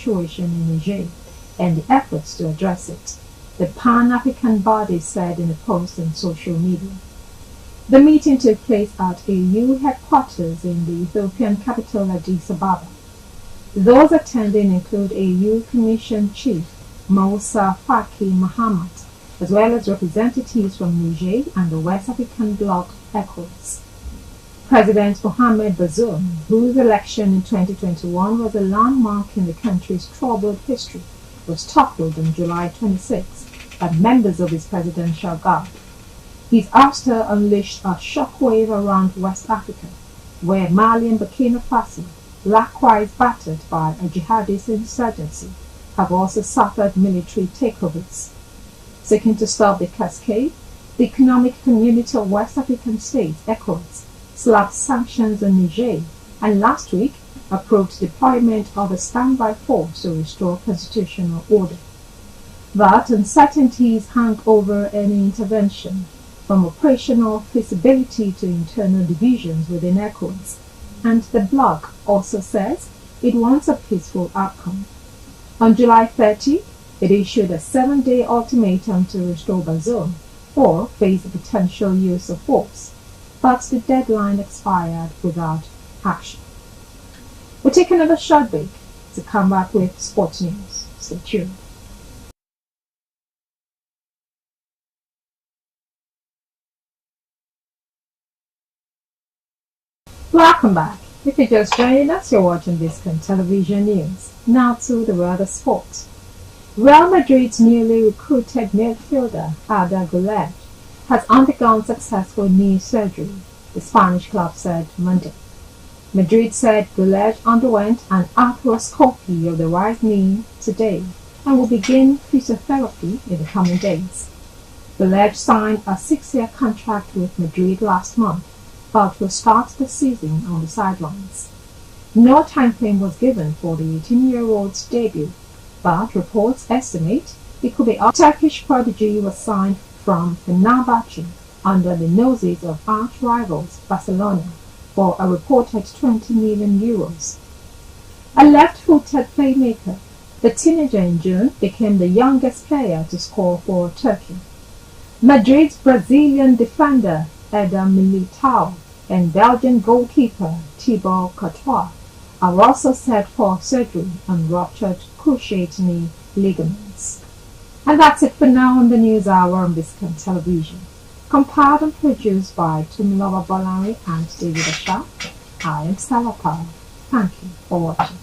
situation in Niger and the efforts to address it, the Pan-African body said in a post on social media. The meeting took place at AU headquarters in the Ethiopian capital Addis Ababa. Those attending include AU Commission Chief Moussa Faki Mohammed, as well as representatives from Niger and the West African Bloc ECOWAS. President Mohamed Bazoum, whose election in 2021 was a landmark in the country's troubled history, was toppled on July 26 by members of his presidential guard. His ouster unleashed a shockwave around West Africa, where Mali and Burkina Faso, likewise battered by a jihadist insurgency, have also suffered military takeovers. Seeking to stop the cascade, the Economic Community of West African States, ECOWAS, slapped sanctions on Niger and last week approved deployment of a standby force to restore constitutional order. But uncertainties hang over any intervention, from operational feasibility to internal divisions within ECOWAS, and the blog also says it wants a peaceful outcome. On July 30, it issued a 7-day ultimatum to restore Bazoum or face the potential use of force, but the deadline expired without action. We'll take another short break to come back with sports news. Stay tuned. Welcome back. If you're just joining us, you're watching Biscon Television News. Now to the world of sport. Real Madrid's newly recruited midfielder, Arda Güler, has undergone successful knee surgery, the Spanish club said Monday. Madrid said Güler underwent an arthroscopy of the right knee today and will begin physiotherapy in the coming days. Güler signed a 6-year contract with Madrid last month, but will start the season on the sidelines. No timeframe was given for the 18-year-old's debut, but reports estimate it could be a Turkish prodigy was signed from Fenerbahce under the noses of arch-rivals Barcelona for a reported 20 million euros. A left-footed playmaker, the teenager in June became the youngest player to score for Turkey. Madrid's Brazilian defender Eder Militao and Belgian goalkeeper Thibaut Courtois are also set for surgery on ruptured cruciate knee ligaments. And that's it for now on the News Hour on Biscon Television. Compiled and produced by Tumiloba Bolari and David Asha. I am Stella Power. Thank you for watching.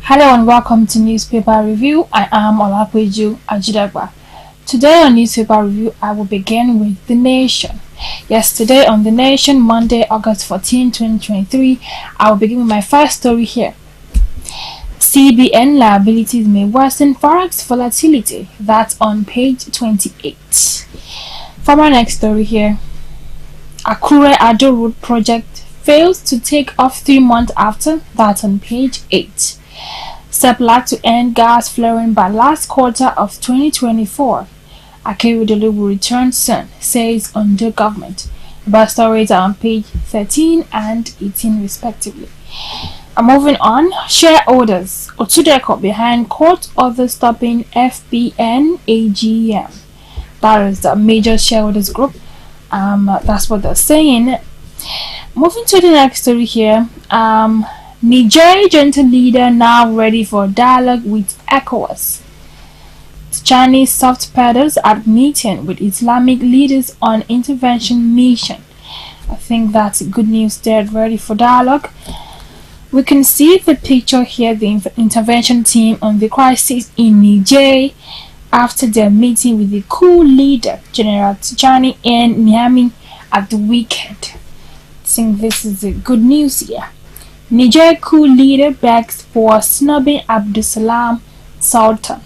Hello and welcome to Newspaper Review. I am Olakweju Ajidagba. Today on Newspaper Review, I will begin with The Nation. Yesterday on The Nation, Monday, August 14, 2023, I will begin with my first story here. CBN liabilities may worsen forex volatility. That's on page 28. For my next story here, Akure Ado Road project fails to take off 3 months after. That's on page 8. Seplat to end gas flaring by last quarter of 2024. Akeredolu will return soon, says Ondo government. About stories are on page 13 and 18 respectively. Moving on, shareholders. Otudeko behind court order stopping FBN AGM. That is the major shareholders group. That's what they're saying. Moving to the next story here. Niger junta leader now ready for dialogue with ECOWAS. Chinese soft pedals at meeting with Islamic leaders on intervention mission. I think that's good news there, ready for dialogue. We can see the picture here, the intervention team on the crisis in Niger after their meeting with the coup leader, General Tijani in Niamey at the weekend. I think this is a good news here. Niger coup leader begs for snubbing Abdulsalam Sultan.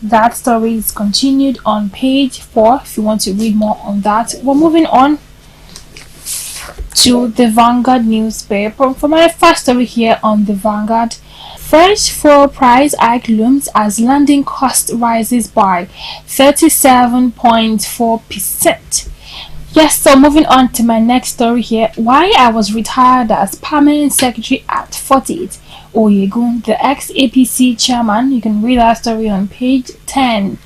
That story is continued on page 4 if you want to read more on that. We're moving on to the Vanguard newspaper. For my first story here on the Vanguard, French fuel price hike looms as landing cost rises by 37.4%. Yes, so moving on to my next story here. Why I was retired as permanent secretary at 48. Oyegun, the ex-APC chairman, you can read that story on page 10.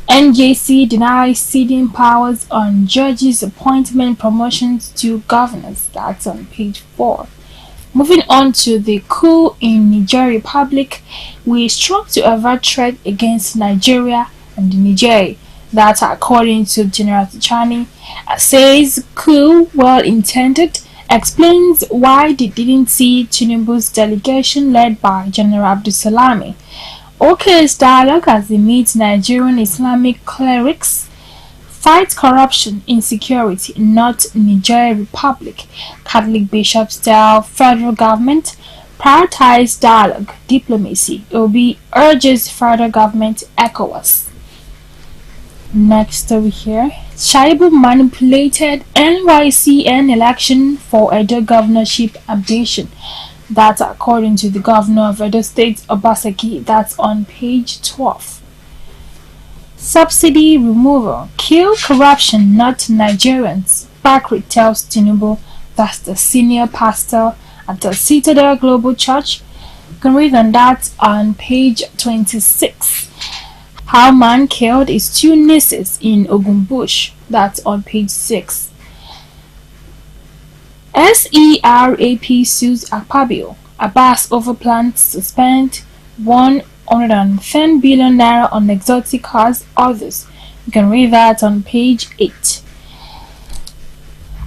NJC denies ceding powers on judges' appointment promotions to governors. That's on page 4. Moving on to the coup in Niger Republic, we struck to avert threat against Nigeria and Niger. That, according to General Tichani, says coup, well intended, explains why they didn't see Tinubu's delegation led by General Abdulsalami. OK's dialogue as they meet Nigerian Islamic clerics, fight corruption, insecurity, not Niger Republic. Catholic bishops tell federal government prioritize dialogue, diplomacy. Obi urges federal government ECOWAS. Next story here. Shaibu manipulated NYCN election for Edo governorship ambition. That's according to the governor of Edo State, Obaseki. That's on page 12. Subsidy removal. Kill corruption, not Nigerians. Bakri tells Tinubu. That's the senior pastor at the Citadel Global Church. You can read on that on page 26. How man killed his 2 nieces in Ogunbush. That's on page 6. SERAP sues Akpabio. Abbas over plan to suspend 110 billion naira on exotic cars. Others. You can read that on page 8.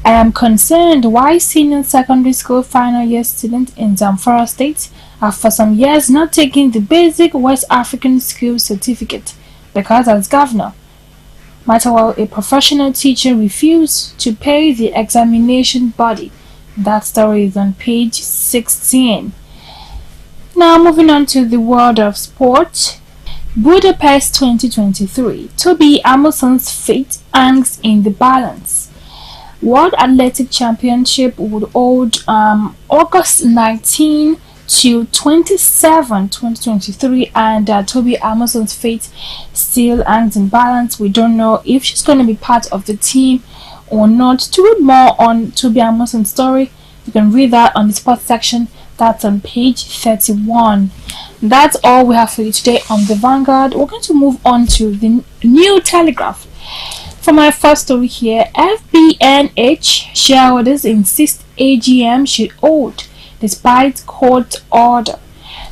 I am concerned why senior secondary school final year students in Zamfara State have for some years not taken the basic West African skills certificate because as governor, Matawal, a professional teacher, refused to pay the examination body. That story is on page 16. Now moving on to the world of sport. Budapest 2023. Toby Amoson's fate hangs in the balance. World Athletic Championship would hold August 19 to 27, 2023, and Toby Amoson's fate still hangs in balance. We don't know if she's going to be part of the team or not. To read more on Toby Amoson's story, you can read that on the sports section. That's on page 31. That's all we have for you today on the Vanguard. We're going to move on to the New Telegraph. For my first story here, FBNH shareholders insist AGM should hold despite court order.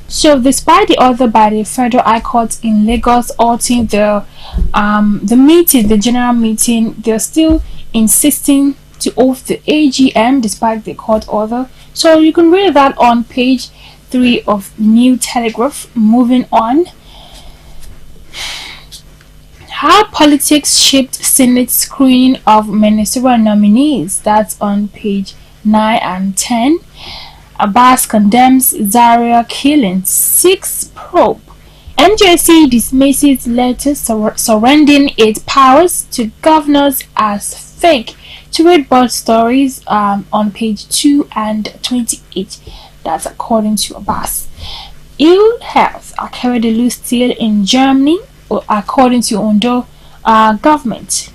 So, despite the order by the Federal High Court in Lagos halting the general meeting, they're still insisting to hold the AGM despite the court order. So, you can read that on page 3 of New Telegraph. Moving on. How politics shaped Senate screening of ministerial nominees. That's on page 9 and 10. Abbas condemns Zaria killing. 6 probe. NJC dismisses letter surrendering its powers to governors as fake. To read both stories on page 2 and 28. That's according to Abbas. Ill health. Akeredolu still in Germany, according to Ondo government.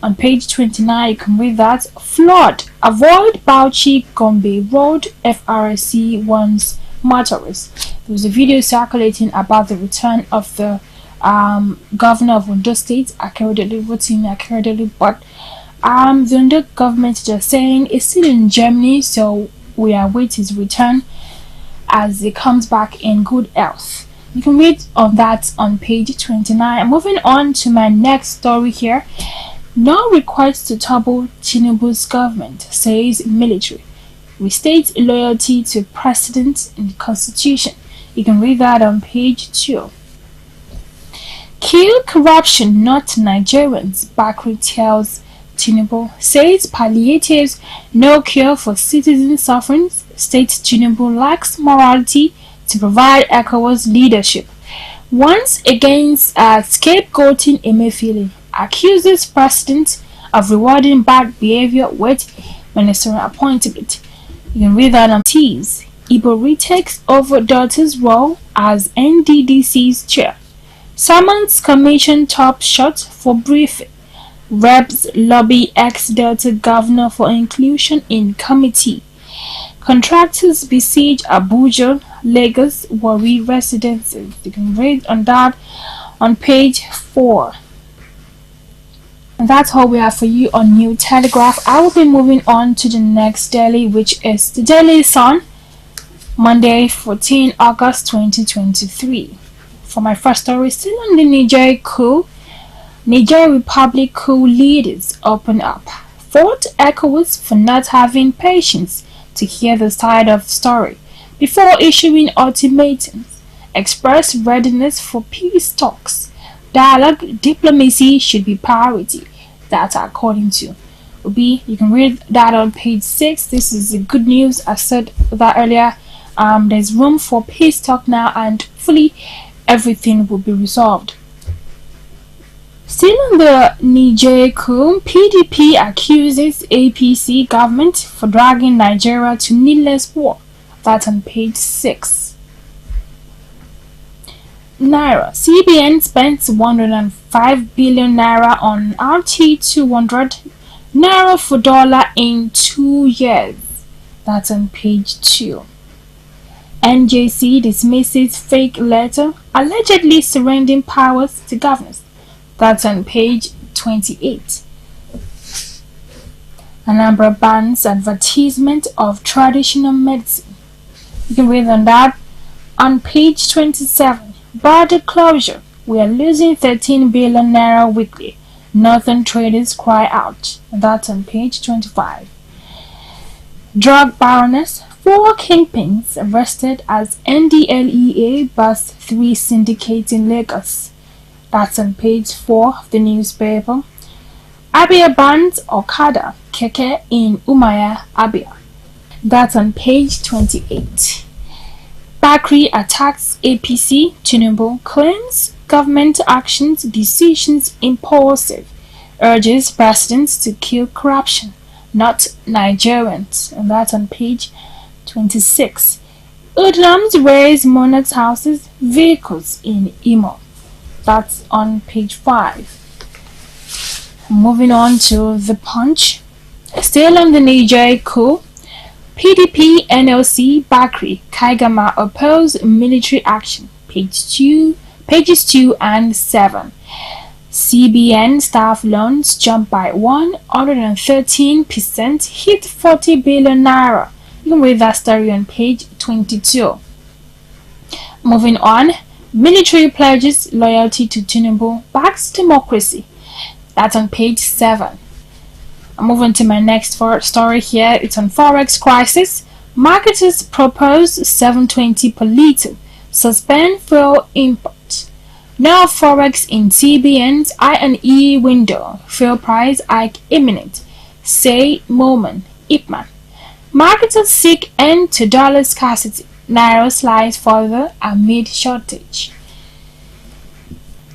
On page 29, you can read that. Flood. Avoid Bauchi Gombe Road. FRC warns motorists. There was a video circulating about the return of the governor of Ondo State, Akeredolu, but the Ondo government is just saying it's still in Germany, so we await his return as he comes back in good health. You can read on that on page 29. Moving on to my next story here. No request to topple Tinubu's government, says military. Restates loyalty to precedent in the constitution. You can read that on page 2. Kill corruption, not Nigerians, Bakri tells Tinubu. Says palliatives, no cure for citizen sufferings. States Tinubu lacks morality to provide ECOWAS leadership. Once against scapegoating Emefiele, accuses president of rewarding bad behavior with ministerial appointment. You can read that on T's. Ibo retakes over daughter's role as NDDC's chair. Summons commission top shot for briefing. Reps lobby ex-Delta governor for inclusion in committee. Contractors besiege Abuja, Lagos, Warri residences. You can read on that on page 4. And that's all we have for you on New Telegraph. I will be moving on to the next daily, which is the Daily Sun, Monday, 14 August 2023. For my first story, still on the Niger coup, Niger Republic coup leaders open up. Fought ECOWAS for not having patience to hear the side of the story before issuing ultimatums. Express readiness for peace talks. Dialogue, diplomacy should be priority. That's according to Obi. You can read that on page 6. This is the good news. I said that earlier. There's room for peace talk now, and hopefully everything will be resolved. Still on the Niger coup, PDP accuses APC government for dragging Nigeria to needless war. That's on page 6. Naira. CBN spends 105 billion naira on RT200 naira for dollar in 2 years. That's on page 2. NJC dismisses fake letter allegedly surrendering powers to governors. That's on page 28. Anambra bans advertisement of traditional medicine. You can read on that on page 27. Border closure. We are losing 13 billion naira weekly. Northern traders cry out. That's on page 25. Drug baroness. 4 kingpins arrested as NDLEA bust 3 syndicates in Lagos. That's on page 4 of the newspaper. Abia bans Okada Keke in Umaya, Abia. That's on page 28. Bakri attacks APC. Tinubu claims government actions decisions impulsive. Urges presidents to kill corruption, not Nigerians. And that's on page 26. Hoodlums raise monarchs' houses, vehicles in Imo. That's on page 5. Moving on to the Punch. Still on the Niger coup. PDP, NLC, Bakri, Kaigama oppose military action. Pages 2 and 7. CBN staff loans jump by 113%, hit 40 billion naira. You can read that story on page 22. Moving on, military pledges loyalty to Tinubu, backs democracy. That's on page 7. I'm moving to my next story here. It's on Forex crisis. Marketers propose 720 per litre, suspend fuel import. Now Forex in CBN's I&E window, fuel price hike imminent, say Moman, Ipman. Marketers seek end to dollar scarcity. Naira slides further amid shortage.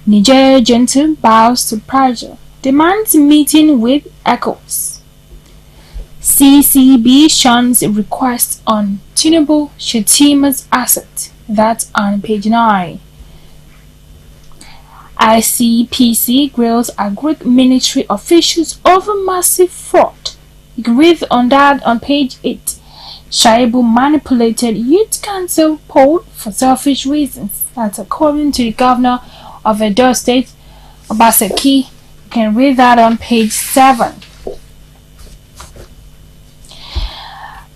Nigeria junta bows to pressure, demands meeting with ECOWAS. CCB shuns request on Tinubu Shetima's asset. That's on page 9. ICPC grills Greek military officials over massive fraud. You can read on that on page 8. Shaibu manipulated youth council poll for selfish reasons. That's according to the governor of Edo State, Obaseki. You can read that on page 7.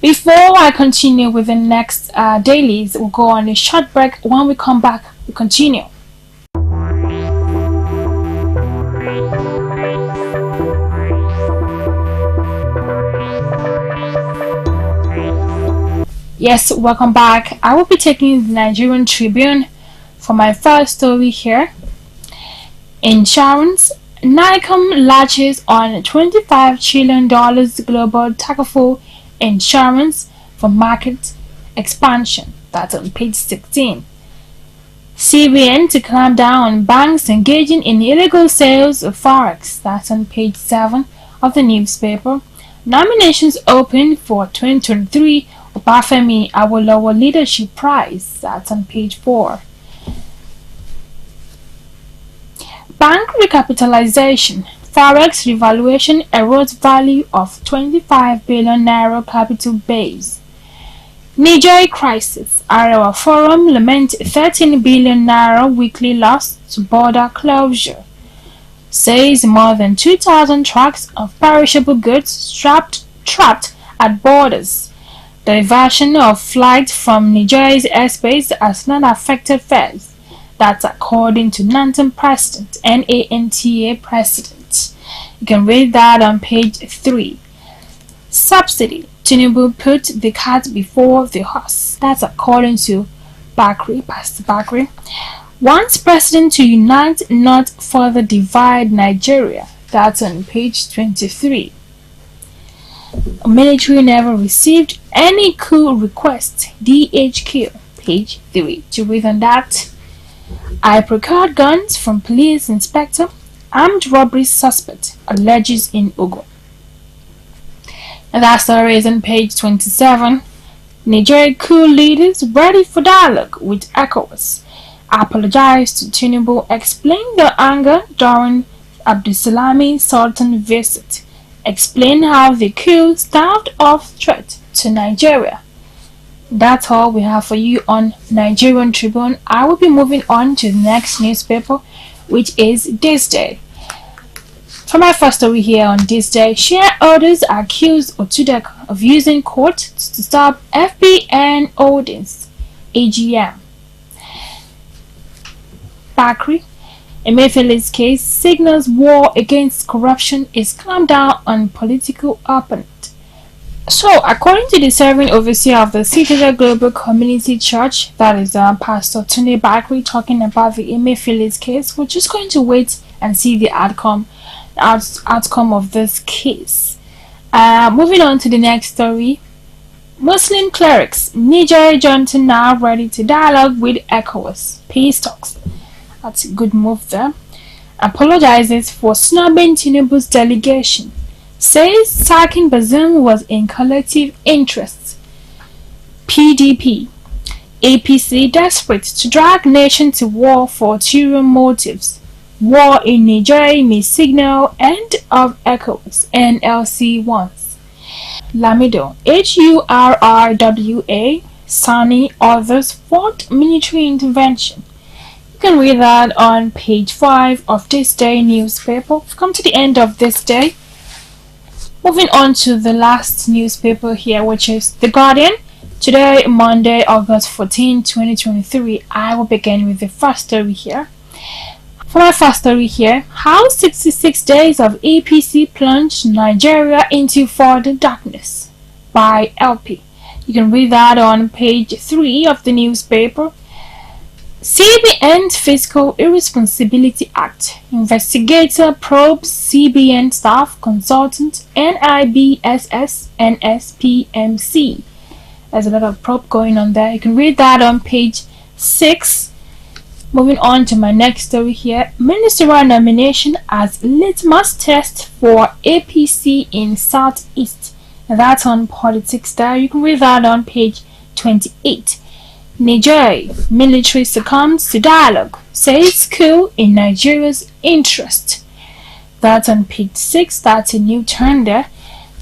Before I continue with the next dailies, we'll go on a short break. When we come back, we continue. Yes, welcome back. I will be taking the Nigerian Tribune for my first story here. Insurance. NICOM latches on $25 trillion global tackle insurance for market expansion. That's on page 16. CBN to clamp down on banks engaging in illegal sales of forex. That's on page 7 of the newspaper. Nominations open for 2023 Obafemi Awolowo Leadership Prize. That's on page 4. Bank recapitalization. Forex revaluation erodes value of 25 billion naira capital base. Niger crisis. Arewa Forum lament 13 billion naira weekly loss to border closure. Says more than 2,000 trucks of perishable goods trapped at borders. Diversion of flights from Niger's airspace has not affected fares. That's according to Nantan President, NANTA President. You can read that on page 3. Subsidy. Tinubu put the cart before the horse. That's according to Pastor Bakri. Wants president to unite, not further divide Nigeria. That's on page 23. Military never received any coup request. DHQ, page 3. To read on that. I procured guns from police inspector. Armed robbery suspect alleges in Ogun. And that story is on page 27. Nigeria coup leaders ready for dialogue with ECOWAS. Apologize to Tinubu, explain their anger during Abdulsalami Sultan visit. Explain how the coup staved off threat to Nigeria. That's all we have for you on Nigerian Tribune. I will be moving on to the next newspaper, which is This Day. For my first story here on This Day, shareholders accuse Otudeka of using court to stop FBN holdings. AGM. Bakri. Emefiele's case signals war against corruption is clamped down on political opponent. So, according to the serving overseer of the Citadel Global Community Church, that is Pastor Tunde Bakri, talking about the Emefiele's case, we're just going to wait and see the outcome of this case. Moving on to the next story. Muslim clerics. Niger Johnson now ready to dialogue with ECOWAS. Peace talks. That's a good move there. Apologizes for snubbing Tinubu's delegation. Says sacking Bazoum was in collective interests. PDP. APC desperate to drag nation to war for ulterior motives. War in Niger may signal end of ECOWAS. NLC wants. Lamido. HURRWA. Sani others fought military intervention. You can read that on page 5 of This Day newspaper. We've come to the end of This Day. Moving on to the last newspaper here, which is The Guardian. Today, Monday, August 14, 2023, I will begin with the first story here. For my first story here, how 66 days of APC plunged Nigeria into further darkness by LP. You can read that on page 3 of the newspaper. CBN's Fiscal Irresponsibility Act. Investigator probes CBN staff, consultant, NIBSS, NSPMC. There's a lot of probe going on there. You can read that on page 6. Moving on to my next story here. Ministerial nomination as litmus test for APC in Southeast. That's on politics there. You can read that on page 28. Niger military succumbs to dialogue, says coup in Nigeria's interest. That's on page 6. That's a new turn there.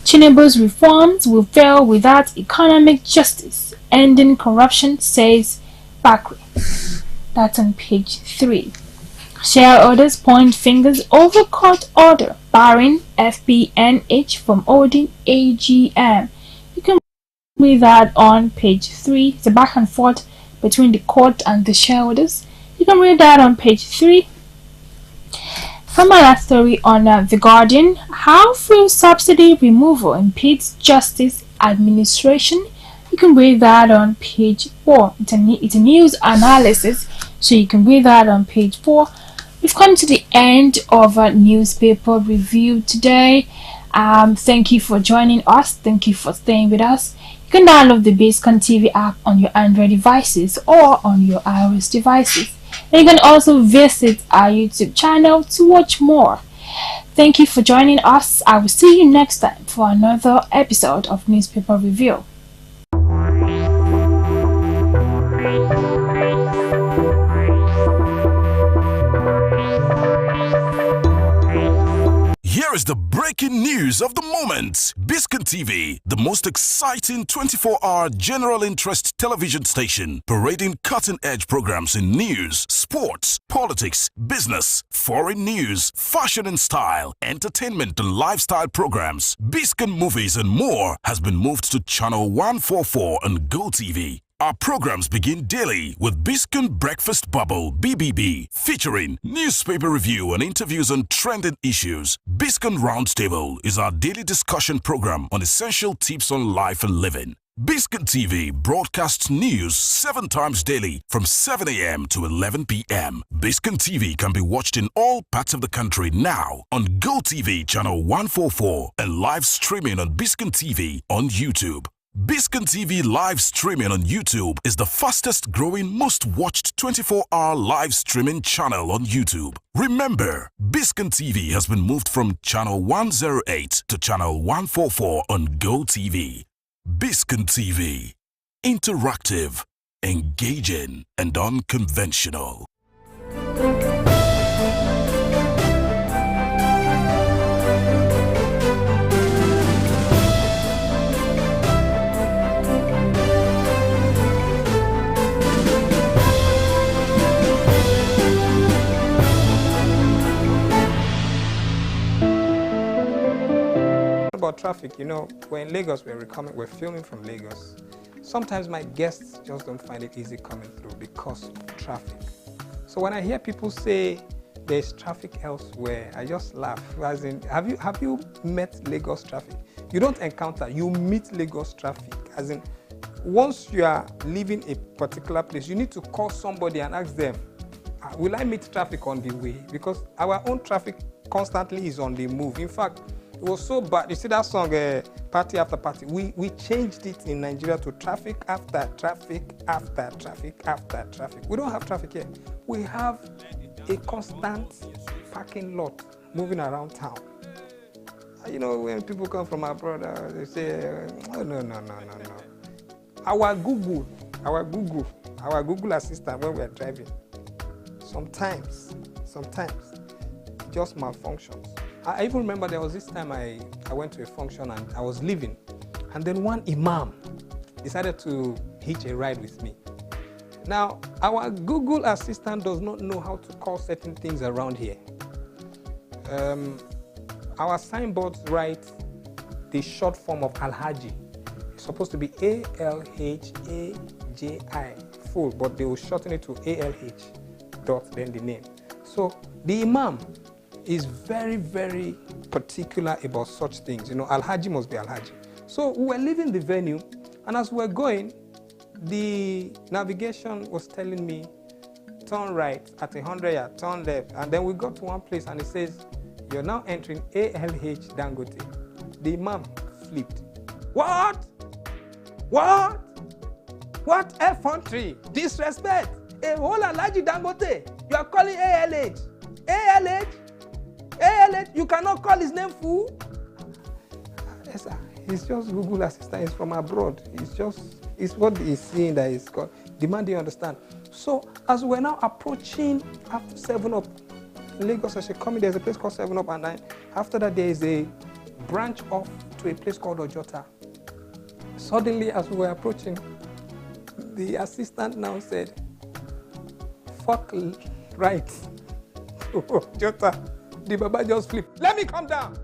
Tinubu's reforms will fail without economic justice, ending corruption, says Bakri. That's on page 3. Shareholders point fingers over court order barring FBNH from holding AGM. You can read that on page 3. It's a back and forth between the court and the shareholders. You can read that on page 3. From my last story on The Guardian, how fuel subsidy removal impedes justice administration. You can read that on page 4. It's a news analysis, so you can read that on page 4. We've come to the end of a newspaper review today. Thank you for joining us. Thank you for staying with us. You can download the Biscon TV app on your Android devices or on your iOS devices. You can also visit our YouTube channel to watch more. Thank you for joining us. I will see you next time for another episode of Newspaper Review. Here is the breaking news of the moment. Biscon TV, the most exciting 24-hour general interest television station, parading cutting-edge programs in news, sports, politics, business, foreign news, fashion and style, entertainment and lifestyle programs, Biscon movies and more, has been moved to channel 144 on GoTV. Our programs begin daily with Biscon Breakfast Bubble (BBB), featuring newspaper review and interviews on trending issues. Biscon Roundtable is our daily discussion program on essential tips on life and living. Biscon TV broadcasts news 7 times daily from 7 a.m. to 11 p.m. Biscon TV can be watched in all parts of the country now on GoTV channel 144 and live streaming on Biscon TV on YouTube. Biscon TV live streaming on YouTube is the fastest growing, most watched 24-hour live streaming channel on YouTube. Remember, Biscon TV has been moved from channel 108 to channel 144 on GoTV. Biscon TV. Interactive, engaging, and unconventional. About traffic, you know, we're in Lagos, we're filming from Lagos. Sometimes my guests just don't find it easy coming through because of traffic. So when I hear people say there's traffic elsewhere, I just laugh. As in, have you met Lagos traffic? You don't encounter, you meet Lagos traffic. As in, once you are leaving a particular place, you need to call somebody and ask them, will I meet traffic on the way? Because our own traffic constantly is on the move. In fact, it was so bad. You see that song, Party After Party? We changed it in Nigeria to traffic after traffic after traffic after traffic. We don't have traffic here. We have a constant parking lot moving around town. You know, when people come from abroad, they say, oh, no. Our Google Assistant when we are driving, sometimes just malfunctions. I even remember there was this time I went to a function and I was leaving, and then one imam decided to hitch a ride with me. Now, our Google Assistant does not know how to call certain things around here. Our signboards write the short form of Alhaji. It's supposed to be A-L-H-A-J-I, full, but they will shorten it to A-L-H, dot, then the name. So the imam is very, very particular about such things. You know, Alhaji must be Alhaji. So we were leaving the venue, and as we were going, the navigation was telling me, turn right at 100 yards, turn left. And then we got to one place and it says, you're now entering ALH Dangote. The imam flipped. What effrontery, disrespect, a whole Alhaji Dangote, you are calling ALH? You cannot call his name fool. Yes, sir. It's just Google Assistant. It's from abroad. It's what he's seeing that is called. The man didn't understand. So as we're now approaching after 7-Up, Lagos, as you come in, there's a place called 7-Up, and then after that there is a branch off to a place called Ojota. Suddenly, as we were approaching, the assistant now said, fuck right to Ojota. The Baba just flipped. Let me come down.